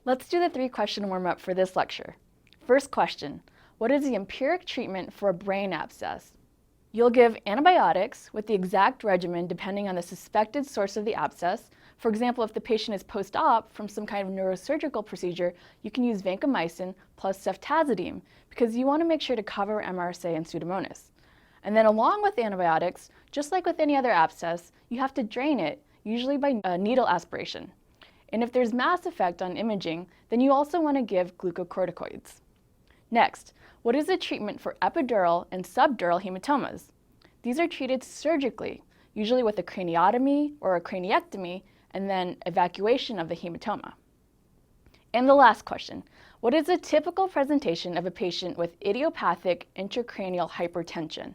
Let's do the 3-question warm-up for this lecture. First question, what is the empiric treatment for a brain abscess? You'll give antibiotics with the exact regimen depending on the suspected source of the abscess. For example, if the patient is post-op from some kind of neurosurgical procedure, you can use vancomycin plus ceftazidime because you want to make sure to cover MRSA and Pseudomonas. And then along with antibiotics, just like with any other abscess, you have to drain it, usually by needle aspiration. And if there's mass effect on imaging, then you also want to give glucocorticoids. Next, what is the treatment for epidural and subdural hematomas? These are treated surgically, usually with a craniotomy or a craniectomy, and then evacuation of the hematoma. And the last question, what is a typical presentation of a patient with idiopathic intracranial hypertension?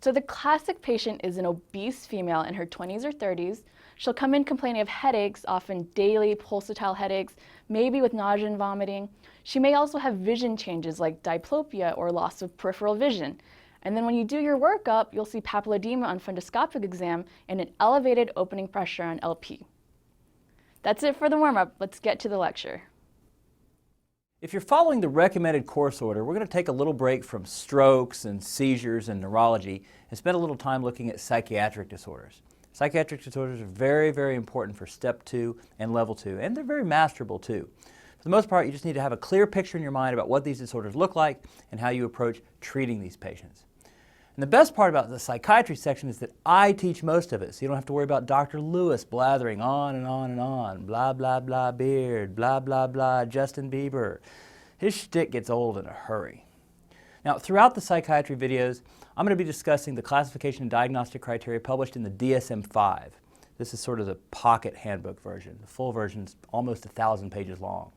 So the classic patient is an obese female in her 20s or 30s. She'll come in complaining of headaches, often daily pulsatile headaches, maybe with nausea and vomiting. She may also have vision changes like diplopia or loss of peripheral vision. And then when you do your workup, you'll see papilledema on fundoscopic exam and an elevated opening pressure on LP. That's it for the warm-up. Let's get to the lecture. If you're following the recommended course order, we're going to take a little break from strokes and seizures and neurology and spend a little time looking at psychiatric disorders. Psychiatric disorders are very, very important for step 2 and level 2, and they're very masterable too. For the most part, you just need to have a clear picture in your mind about what these disorders look like and how you approach treating these patients. And the best part about the psychiatry section is that I teach most of it, so you don't have to worry about Dr. Lewis blathering on and on and on, blah, blah, blah, Beard, blah, blah, blah, Justin Bieber. His shtick gets old in a hurry. Now, throughout the psychiatry videos, I'm going to be discussing the classification and diagnostic criteria published in the DSM-5. This is sort of the pocket handbook version. The full version is almost 1,000 pages long.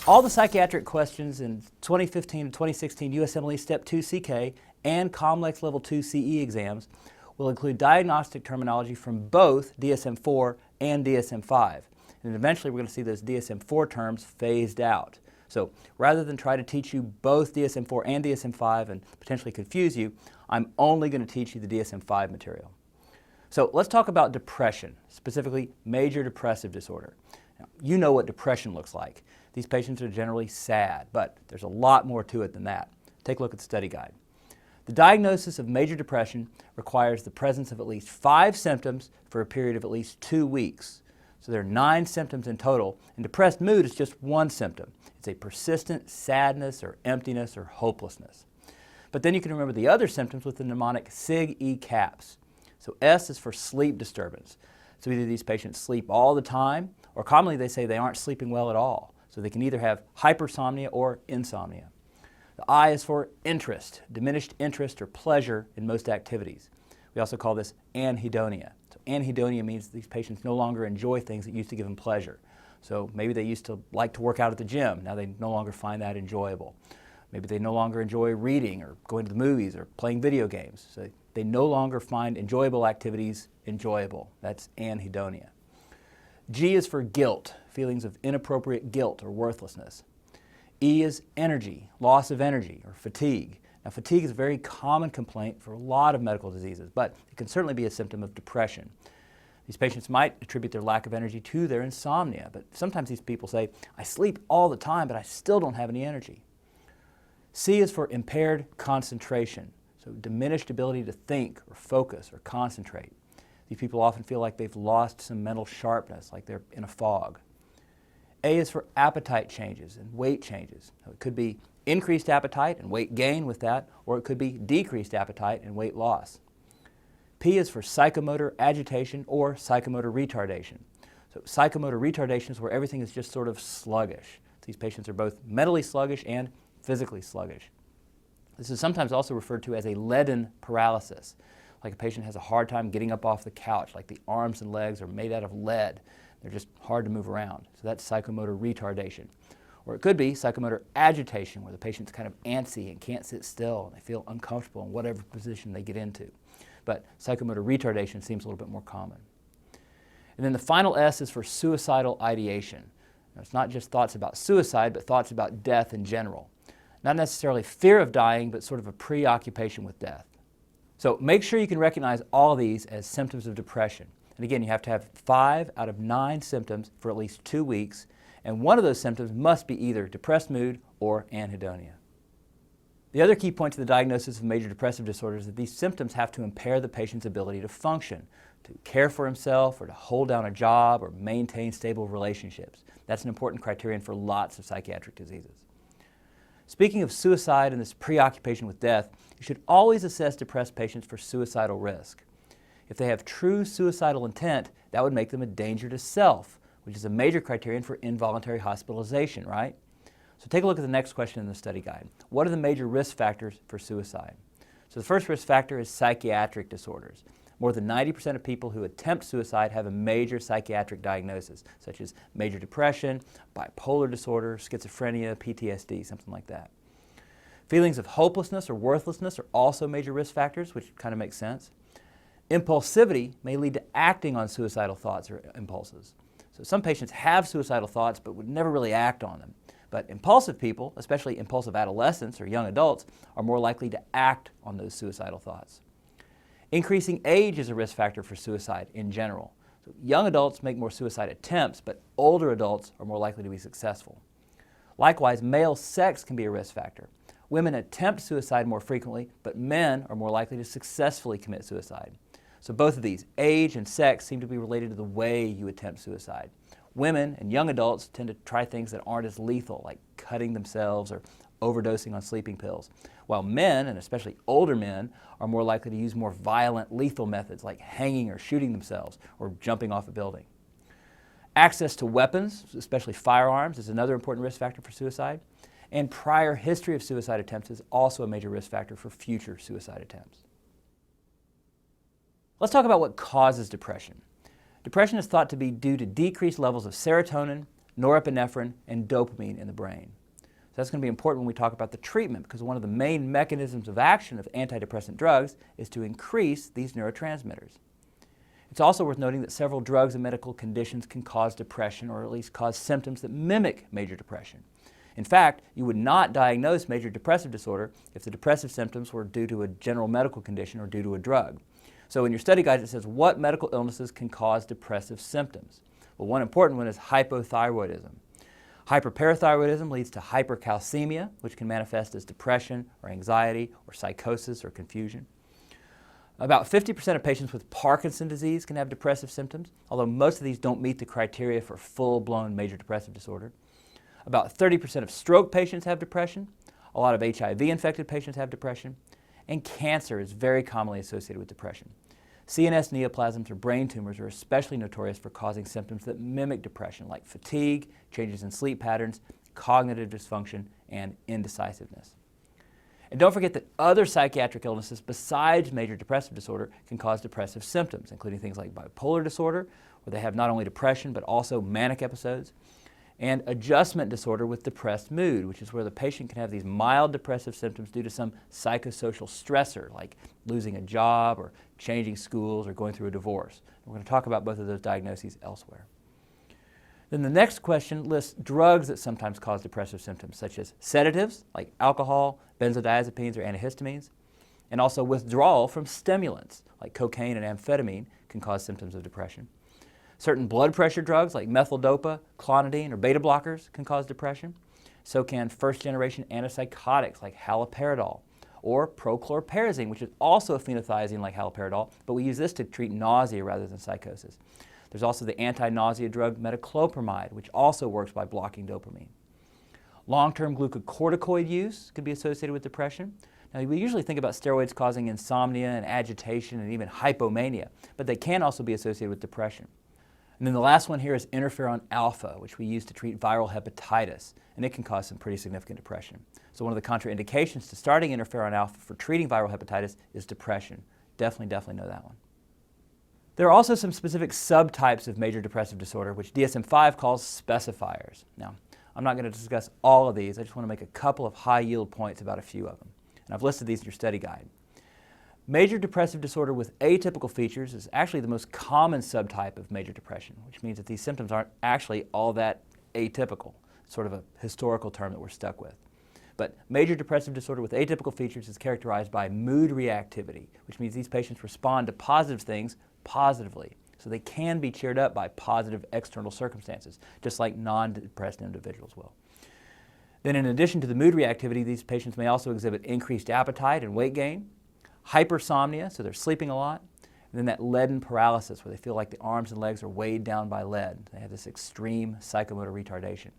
All the psychiatric questions in 2015 and 2016 USMLE Step 2 CK and COMLEX Level 2 CE exams will include diagnostic terminology from both DSM-4 and DSM-5. And eventually we're going to see those DSM-4 terms phased out. So rather than try to teach you both DSM-4 and DSM-5 and potentially confuse you, I'm only going to teach you the DSM-5 material. So let's talk about depression, specifically major depressive disorder. Now, you know what depression looks like. These patients are generally sad, but there's a lot more to it than that. Take a look at the study guide. The diagnosis of major depression requires the presence of at least 5 symptoms for a period of at least 2 weeks. So there are 9 symptoms in total, and depressed mood is just one symptom. It's a persistent sadness or emptiness or hopelessness. But then you can remember the other symptoms with the mnemonic SIG-E caps. So S is for sleep disturbance. So either these patients sleep all the time, or commonly they say they aren't sleeping well at all. So they can either have hypersomnia or insomnia. The I is for interest, diminished interest or pleasure in most activities. We also call this anhedonia. So anhedonia means these patients no longer enjoy things that used to give them pleasure. So maybe they used to like to work out at the gym. Now they no longer find that enjoyable. Maybe they no longer enjoy reading or going to the movies or playing video games. So they no longer find enjoyable activities enjoyable. That's anhedonia. G is for guilt, feelings of inappropriate guilt or worthlessness. E is energy, loss of energy or fatigue. Now fatigue is a very common complaint for a lot of medical diseases, but it can certainly be a symptom of depression. These patients might attribute their lack of energy to their insomnia, but sometimes these people say, I sleep all the time, but I still don't have any energy. C is for impaired concentration, so diminished ability to think or focus or concentrate. These people often feel like they've lost some mental sharpness, like they're in a fog. A is for appetite changes and weight changes. So it could be increased appetite and weight gain with that, or it could be decreased appetite and weight loss. P is for psychomotor agitation or psychomotor retardation. So psychomotor retardation is where everything is just sort of sluggish. These patients are both mentally sluggish and physically sluggish. This is sometimes also referred to as a leaden paralysis, like a patient has a hard time getting up off the couch, like the arms and legs are made out of lead. They're just hard to move around. So that's psychomotor retardation. Or it could be psychomotor agitation, where the patient's kind of antsy and can't sit still, and they feel uncomfortable in whatever position they get into. But psychomotor retardation seems a little bit more common. And then the final S is for suicidal ideation. Now, it's not just thoughts about suicide, but thoughts about death in general. Not necessarily fear of dying, but sort of a preoccupation with death. So make sure you can recognize all of these as symptoms of depression. And again, you have to have 5 out of 9 symptoms for at least 2 weeks, And one of those symptoms must be either depressed mood or anhedonia. The other key point to the diagnosis of major depressive disorder is that these symptoms have to impair the patient's ability to function, to care for himself or to hold down a job or maintain stable relationships. That's an important criterion for lots of psychiatric diseases. Speaking of suicide and this preoccupation with death, you should always assess depressed patients for suicidal risk. If they have true suicidal intent, that would make them a danger to self, which is a major criterion for involuntary hospitalization, right? So take a look at the next question in the study guide. What are the major risk factors for suicide? So the first risk factor is psychiatric disorders. More than 90% of people who attempt suicide have a major psychiatric diagnosis, such as major depression, bipolar disorder, schizophrenia, PTSD, something like that. Feelings of hopelessness or worthlessness are also major risk factors, which kind of makes sense. Impulsivity may lead to acting on suicidal thoughts or impulses. So some patients have suicidal thoughts but would never really act on them. But impulsive people, especially impulsive adolescents or young adults, are more likely to act on those suicidal thoughts. Increasing age is a risk factor for suicide in general. So young adults make more suicide attempts, but older adults are more likely to be successful. Likewise, male sex can be a risk factor. Women attempt suicide more frequently, but men are more likely to successfully commit suicide. So both of these, age and sex, seem to be related to the way you attempt suicide. Women and young adults tend to try things that aren't as lethal, like cutting themselves or overdosing on sleeping pills, while men, and especially older men, are more likely to use more violent, lethal methods like hanging or shooting themselves or jumping off a building. Access to weapons, especially firearms, is another important risk factor for suicide, and prior history of suicide attempts is also a major risk factor for future suicide attempts. Let's talk about what causes depression. Depression is thought to be due to decreased levels of serotonin, norepinephrine, and dopamine in the brain. So that's going to be important when we talk about the treatment, because one of the main mechanisms of action of antidepressant drugs is to increase these neurotransmitters. It's also worth noting that several drugs and medical conditions can cause depression, or at least cause symptoms that mimic major depression. In fact, you would not diagnose major depressive disorder if the depressive symptoms were due to a general medical condition or due to a drug. So in your study guide, it says what medical illnesses can cause depressive symptoms. Well, one important one is hypothyroidism. Hyperparathyroidism leads to hypercalcemia, which can manifest as depression or anxiety or psychosis or confusion. About 50% of patients with Parkinson's disease can have depressive symptoms, although most of these don't meet the criteria for full-blown major depressive disorder. About 30% of stroke patients have depression. A lot of HIV-infected patients have depression. And cancer is very commonly associated with depression. CNS neoplasms or brain tumors are especially notorious for causing symptoms that mimic depression, like fatigue, changes in sleep patterns, cognitive dysfunction, and indecisiveness. And don't forget that other psychiatric illnesses besides major depressive disorder can cause depressive symptoms, including things like bipolar disorder, where they have not only depression but also manic episodes, and adjustment disorder with depressed mood, which is where the patient can have these mild depressive symptoms due to some psychosocial stressor, like losing a job or changing schools or going through a divorce. We're going to talk about both of those diagnoses elsewhere. Then the next question lists drugs that sometimes cause depressive symptoms, such as sedatives, like alcohol, benzodiazepines, or antihistamines, and also withdrawal from stimulants, like cocaine and amphetamine, can cause symptoms of depression. Certain blood pressure drugs like methyl-dopa, clonidine, or beta blockers can cause depression. So can first-generation antipsychotics like haloperidol, or prochlorperazine, which is also a phenothiazine like haloperidol, but we use this to treat nausea rather than psychosis. There's also the anti-nausea drug metoclopramide, which also works by blocking dopamine. Long-term glucocorticoid use could be associated with depression. Now, we usually think about steroids causing insomnia and agitation and even hypomania, but they can also be associated with depression. And then the last one here is interferon alpha, which we use to treat viral hepatitis, and it can cause some pretty significant depression. So one of the contraindications to starting interferon alpha for treating viral hepatitis is depression. Definitely know that one. There are also some specific subtypes of major depressive disorder, which DSM-5 calls specifiers. Now, I'm not going to discuss all of these. I just want to make a couple of high-yield points about a few of them. And I've listed these in your study guide. Major depressive disorder with atypical features is actually the most common subtype of major depression, which means that these symptoms aren't actually all that atypical, sort of a historical term that we're stuck with. But major depressive disorder with atypical features is characterized by mood reactivity, which means these patients respond to positive things positively, So they can be cheered up by positive external circumstances, just like non-depressed individuals will. Then in addition to the mood reactivity, these patients may also exhibit increased appetite and weight gain, hypersomnia, so they're sleeping a lot, and then that leaden paralysis where they feel like the arms and legs are weighed down by lead. They have this extreme psychomotor retardation.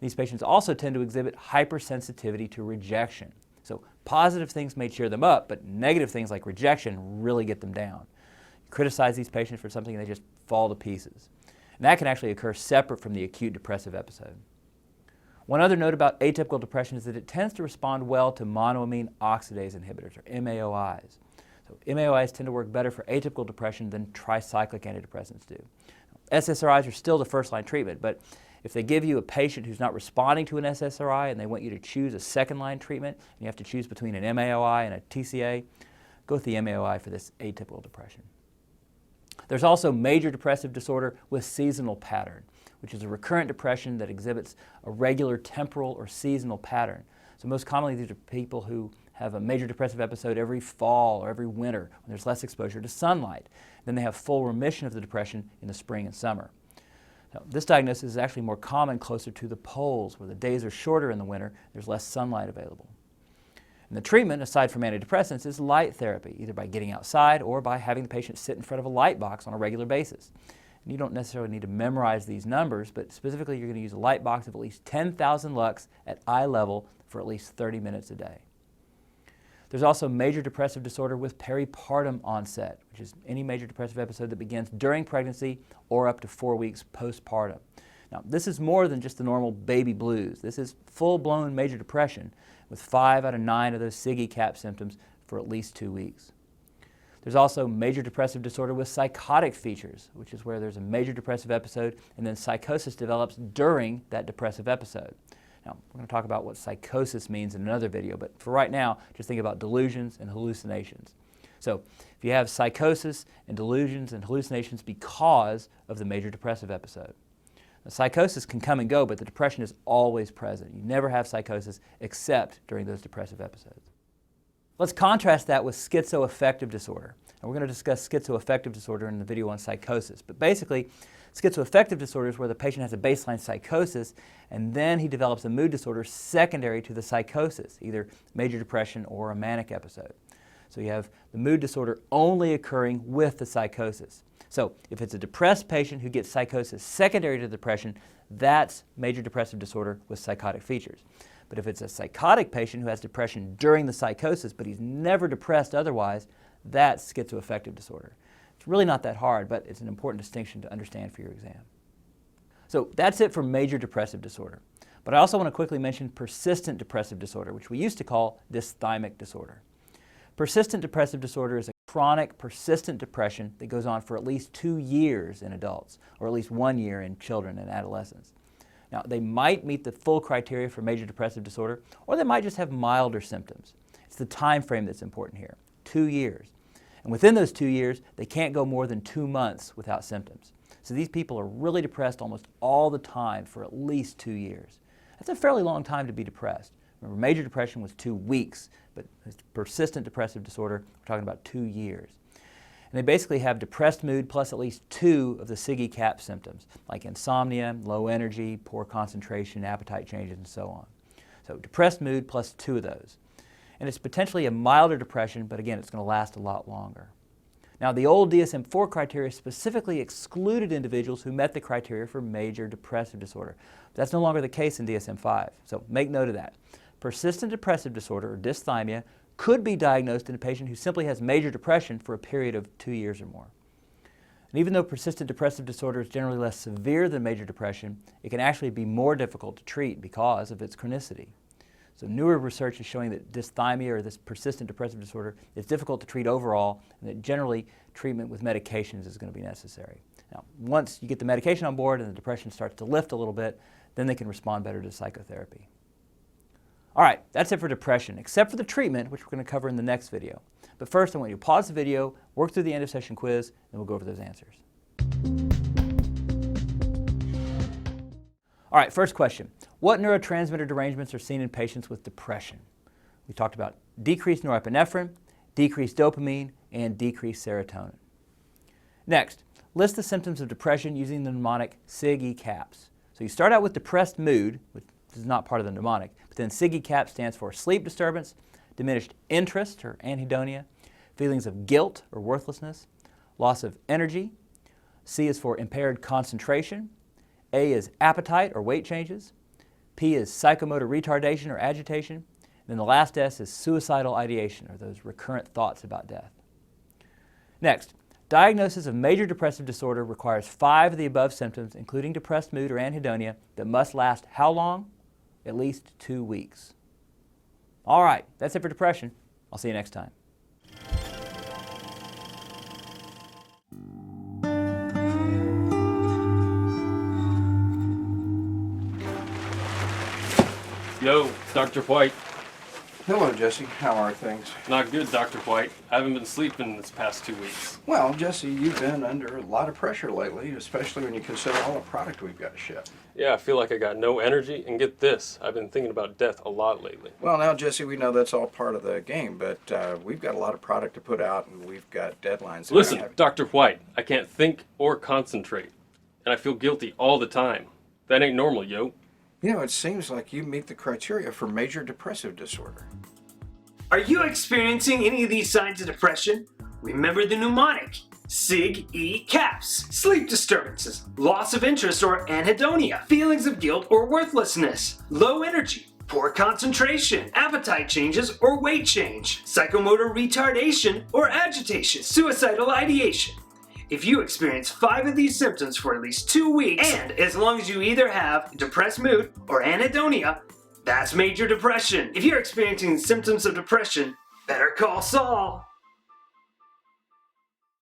These patients also tend to exhibit hypersensitivity to rejection. So positive things may cheer them up, but negative things like rejection really get them down. You criticize these patients for something and they just fall to pieces. And that can actually occur separate from the acute depressive episode. One other note about atypical depression is that it tends to respond well to monoamine oxidase inhibitors, or MAOIs. So MAOIs tend to work better for atypical depression than tricyclic antidepressants do. SSRIs are still the first-line treatment, but if they give you a patient who's not responding to an SSRI and they want you to choose a second-line treatment, and you have to choose between an MAOI and a TCA, go with the MAOI for this atypical depression. There's also major depressive disorder with seasonal pattern, which is a recurrent depression that exhibits a regular temporal or seasonal pattern. So most commonly these are people who have a major depressive episode every fall or every winter when there's less exposure to sunlight. Then they have full remission of the depression in the spring and summer. Now, this diagnosis is actually more common closer to the poles, where the days are shorter in the winter, there's less sunlight available. And the treatment, aside from antidepressants, is light therapy, either by getting outside or by having the patient sit in front of a light box on a regular basis. And you don't necessarily need to memorize these numbers, but specifically you're going to use a light box of at least 10,000 lux at eye level for at least 30 minutes a day. There's also major depressive disorder with peripartum onset, which is any major depressive episode that begins during pregnancy or up to 4 weeks postpartum. Now, this is more than just the normal baby blues. This is full-blown major depression with 5 out of 9 of those SIGI CAP symptoms for at least 2 weeks. There's also major depressive disorder with psychotic features, which is where there's a major depressive episode and then psychosis develops during that depressive episode. Now, we're going to talk about what psychosis means in another video, but for right now, just think about delusions and hallucinations. So, if you have psychosis and delusions and hallucinations because of the major depressive episode. Now, psychosis can come and go, but the depression is always present. You never have psychosis except during those depressive episodes. Let's contrast that with schizoaffective disorder. And we're going to discuss schizoaffective disorder in the video on psychosis. But basically, schizoaffective disorder is where the patient has a baseline psychosis and then he develops a mood disorder secondary to the psychosis, either major depression or a manic episode. So you have the mood disorder only occurring with the psychosis. So if it's a depressed patient who gets psychosis secondary to depression, that's major depressive disorder with psychotic features. But if it's a psychotic patient who has depression during the psychosis but he's never depressed otherwise, that's schizoaffective disorder. It's really not that hard, but it's an important distinction to understand for your exam. So that's it for major depressive disorder. But I also want to quickly mention persistent depressive disorder, which we used to call dysthymic disorder. Persistent depressive disorder is a chronic, persistent depression that goes on for at least 2 years in adults, or at least 1 year in children and adolescents. Now, they might meet the full criteria for major depressive disorder, or they might just have milder symptoms. It's the time frame that's important here, 2 years. And within those 2 years, they can't go more than 2 months without symptoms. So these people are really depressed almost all the time for at least 2 years. That's a fairly long time to be depressed. Remember, major depression was 2 weeks, but persistent depressive disorder, we're talking about 2 years. And they basically have depressed mood plus at least 2 of the SIGI CAP symptoms, like insomnia, low energy, poor concentration, appetite changes, and so on. So depressed mood plus 2 of those. And it's potentially a milder depression, but again, it's going to last a lot longer. Now, the old DSM-4 criteria specifically excluded individuals who met the criteria for major depressive disorder. But that's no longer the case in DSM-5, so make note of that. Persistent depressive disorder, or dysthymia, could be diagnosed in a patient who simply has major depression for a period of 2 years or more. And even though persistent depressive disorder is generally less severe than major depression, it can actually be more difficult to treat because of its chronicity. So newer research is showing that dysthymia, or this persistent depressive disorder, is difficult to treat overall, and that generally treatment with medications is going to be necessary. Now, once you get the medication on board and the depression starts to lift a little bit, then they can respond better to psychotherapy. All right, that's it for depression, except for the treatment, which we're going to cover in the next video. But first, I want you to pause the video, work through the end of session quiz, and we'll go over those answers. All right, first question. What neurotransmitter derangements are seen in patients with depression? We talked about decreased norepinephrine, decreased dopamine, and decreased serotonin. Next, list the symptoms of depression using the mnemonic SIG-E caps. So you start out with depressed mood, which is not part of the mnemonic, but then SIG-E cap stands for sleep disturbance, diminished interest or anhedonia, feelings of guilt or worthlessness, loss of energy. C is for impaired concentration. A is appetite or weight changes. P is psychomotor retardation or agitation. And then the last S is suicidal ideation, or those recurrent thoughts about death. Next, diagnosis of major depressive disorder requires 5 of the above symptoms, including depressed mood or anhedonia, that must last how long? At least 2 weeks. All right, that's it for depression. I'll see you next time. Yo, Dr. White. Hello, Jesse. How are things? Not good, Dr. White. I haven't been sleeping this past 2 weeks. Well, Jesse, you've been under a lot of pressure lately, especially when you consider all the product we've got to ship. Yeah, I feel like I got no energy, and get this, I've been thinking about death a lot lately. Well, now, Jesse, we know that's all part of the game, but we've got a lot of product to put out, and we've got deadlines. Listen, Dr. White, I can't think or concentrate, and I feel guilty all the time. That ain't normal, yo. You know, it seems like you meet the criteria for major depressive disorder. Are you experiencing any of these signs of depression? Remember the mnemonic: SIG-E caps, sleep disturbances, loss of interest or anhedonia, feelings of guilt or worthlessness, low energy, poor concentration, appetite changes or weight change, psychomotor retardation or agitation, suicidal ideation. If you experience 5 of these symptoms for at least 2 weeks, and as long as you either have depressed mood or anhedonia, that's major depression. If you're experiencing symptoms of depression, better call Saul.